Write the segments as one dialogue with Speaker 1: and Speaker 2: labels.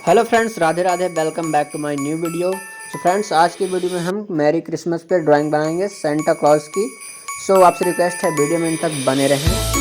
Speaker 1: Hello friends, Radhe Radhe. Welcome back to my new video. So friends, आज की video में हम मैरी क्रिसमस पे ड्राइंग बनाएंगे सेंटा क्लॉज की। सो आपसे रिक्वेस्ट है वीडियो में इन तक बने रहें।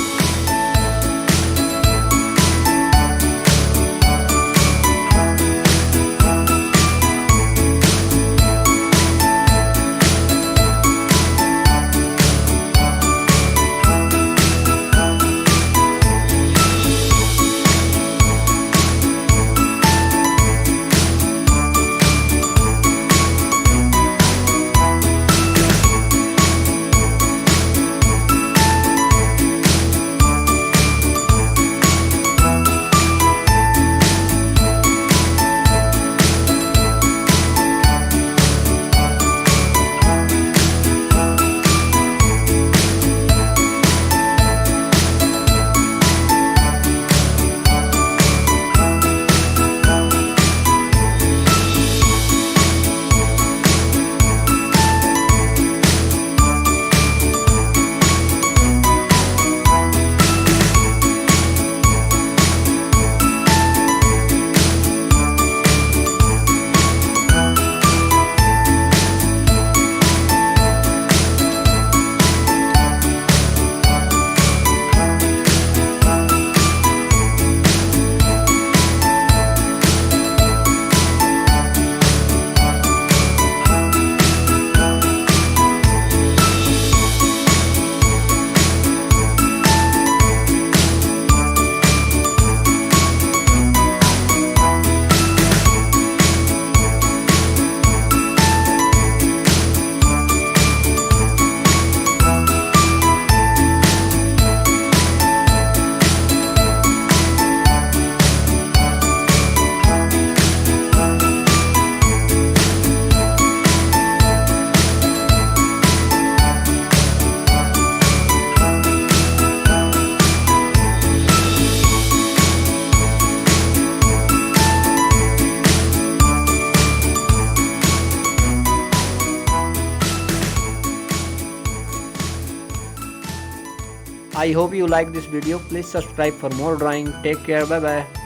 Speaker 1: I hope you like this video. Please subscribe for more drawing. Take care. Bye bye.